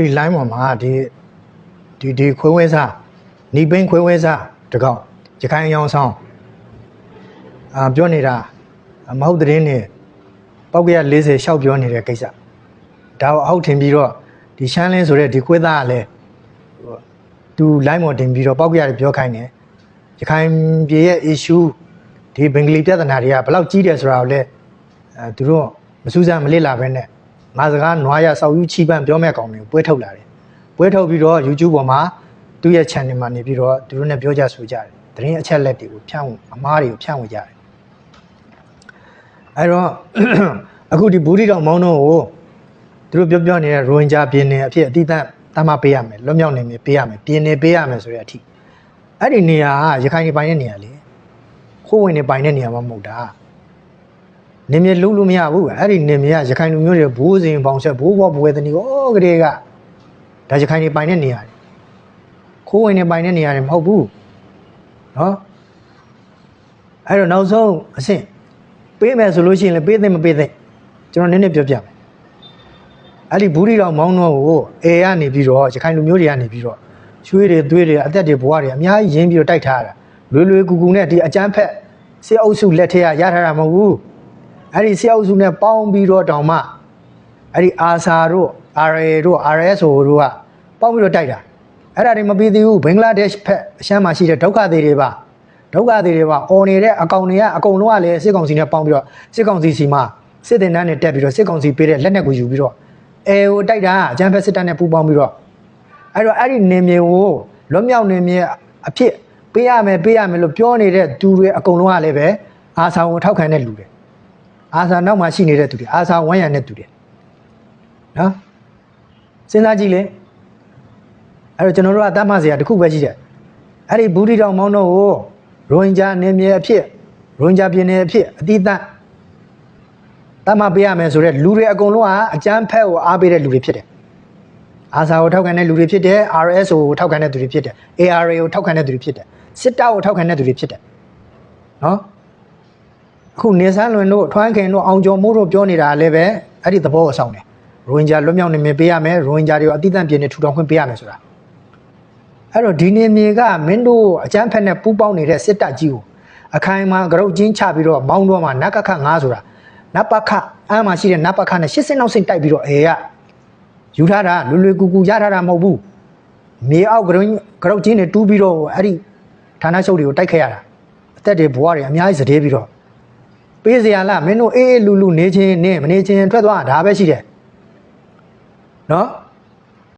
ဒီ line ပေါ်မှာဒီခွေးဝဲစားနီပင်းခွေးဝဲစားတကောက်ရခိုင်အောင်ဆောင်ပြောနေတာမဟုတ်တဲ့နေပေါက်ကရ40ရှောက်ပြောနေတဲ့ကိစ္စဒါကိုအောက်ထင်ပြီးတော့ဒီရှမ်းလင်းဆိုတဲ့ဒီခွေးသားကလည်းသူ line ပေါ်တင်ပြီးတော့ပေါက်ကရပြောခိုင်းတယ်ရခိုင်ပြည်ရဲ့ issue ဒီဘင်္ဂလီပြဿနာတွေကဘယ်လောက်ကြီးတယ်ဆိုတာကိုလည်းသူတို့မစူးစမ်းမလစ်လာပဲနဲ့ငါစကားနွားရစောက်ယူချီပန်းပြောမဲ့ကောင်တွေကိုပွဲထုတ်လာတယ်ပွဲထုတ်ပြီးတော့ YouTube ပေါ်မှာသူ့ရဲ့ channel မှာနေပြီးတော့သူတို့ ਨੇ ပြောကြဆိုကြတယ်သတင်းအချက်လက်တွေကိုဖြန့်အမားတွေကိုဖြန့်ဝေကြတယ်အဲ့တော့အခုဒီဘူးတီတော်မောင်းတော့ကိုသူတို့ပြောနေတဲ့ရိုဟင်ဂျာပြည်နယ်အဖြစ်အတိအသတ်တမ်းမပေးရမယ်လွတ်မြောက်နေမယ်ပေးရမယ်ပြည်နယ်ပေးရမယ်ဆိုတဲ့အထိအဲ့ဒီနေရာကရခိုင်နေပိုင်တဲ့နေရာလေခိုးဝင်နေပိုင်တဲ့နေရာမှမဟုတ်တာနေမြေလုံးလို့မရဘူးအဲ့ဒီနေမြေကရခိုင်လူမျိုးတွေဘိုးစဉ်ပေါင်ဆက်ဘိုးဘောဘွယ်တနီကိုကလေးကဒါရခိုင်နေပိုင်တဲ့နေရာခိုးဝင်နေပိုင်တဲ့နေရာတွေမဟုတ်ဘူးနော်အဲ့တော့နောက်ဆုံးအဆင့်ပေးမယ်ဆိုလို့ရှိရင်လည်းပေးသိမပေးသိကျွန်တော်နည်းနည်းပြောပြမယ်အဲ့ဒီဘူးတီတော်မောင်းတော့ကိုအေကနေပြီးတော့ရခိုင်လူမျိုးတွေကနေပြီးတော့ရွှေတွေသွေးတွေအသက်တွေဘွားတွေအများကြီးရင်းပြီးတော့တိုက်ထားတာလွယ်ကူကူနဲ့ဒီအကျန်းဖက်စစ်အုပ်စုလက်ထက်ကရထားတာမဟုတ်ဘူးအဲ့ဒီစစ်အုပ်စုနဲ့ပေါင်းပြီးတော့တောင်မှအဲ့ဒီအာဆာတို့ RA တို့ RSO တို့ကပေါင်းပြီးတော့တိုက်တာအဲ့ဒါတွေမပြီးသေးဘူးဘင်္ဂလားဒေ့ရှ်ဖက်အရှမ်းမှာရှိတဲ့ဒုက္ခသည်တွေပါအော်နေတဲ့အကောင်တွေကအကုန်လုံးကလည်းစစ်ကောင်စီနဲ့ပေါင်းပြီးတော့စစ်ကောင်စီစီမှာစစ်တင်တန်းနဲ့တက်ပြီးတော့စစ်ကောင်စီပေးတဲ့လက်နက်ကိုယူပြီးတော့ကိုတိုက်တာအကျန်းဖက်စစ်တပ်နဲ့ပူးပေါင်းပြီးတော့အဲ့တော့အဲ့ဒီနေမြေကိုလွတ်မြောက်နေမြေအဖြစ်ပေးရမယ်လို့ပြောနေတဲ့သူတွေအကုန်လုံးကလည်းပဲအာဆာကိုထောက်ခံတဲ့လူတွေအာဆာနောက်မှာရှိနေတဲ့သူတွေအာဆာဝမ်းရံတဲ့သူတွေနော်စဉ်းစားကြည့်လေအဲ့တော့ကျွန်တော်တို့ကတတ်မှတ်စရာတစ်ခုပဲရှိတယ်အဲ့ဒီဘူးတီတောင်မောင်းတော့ကိုရိုဟင်ဂျာနေမြေအဖြစ်ရိုဟင်ဂျာပြည်နယ်အဖြစ်အတိအသတ်တတ်မှတ်ပေးရမယ်ဆိုတော့လူတွေအကုန်လုံးကအကျန်းဖက်ကိုအားပေးတဲ့လူတွေဖြစ်တယ်အာဆာကိုထောက်ခံတဲ့လူတွေဖြစ်တယ် RSO ကိုထောက်ခံတဲ့သူတွေဖြစ်တယ် ARA ကိုထောက်ခံတဲ့သူတွေဖြစ်တယ်စစ်တပ်ကိုထောက်ခံတဲ့သူတွေဖြစ်တယ်နော်အခုနေဆန်းလွင်တို့ထွန်းခင်တို့အောင်ကျော်မိုးတို့ပြောနေတာလည်းပဲအဲ့ဒီသဘောကိုဆောင်တယ်ရိုဟင်ဂျာလွတ်မြောက်နေမြေပေးရမယ်ရိုဟင်ဂျာတွေကိုအတိအသတ်ပြည်နယ်ထူထောင်ခွင့်ပေးရမယ်ဆိုတာအဲ့တော့ဒီနေမြေကမင်းတို့အကျန်းဖက်နဲ့ပူးပေါင်းနေတဲ့စစ်တပ်ကြီးကိုအခိုင်အမာကြောက်ချင်းချပြီးတော့မောင်းတော့မှနတ်ကခ9ဆိုတာနတ်ပခအမ်းမှာရှိတဲ့နတ်ပခနဲ့80နောက်စိတ်တိုက်ပြီးတော့ကယူထားတာလွယ်ကူကူရထားတာမဟုတ်ဘူးမြေအောက်ကြောက်ချင်းတွေတူးပြီးတော့အဲ့ဒီဌာနချုပ်တွေကိုတိုက်ခဲ့ရတာအသက်တွေဘွားတွေအများကြီးစတဲ့ပြီးတော့ပေးစရာလားမင်းတို့အေးလူနေချင်းနဲ့မနေချင်းထွက်သွားတာပဲရှိတယ်နော်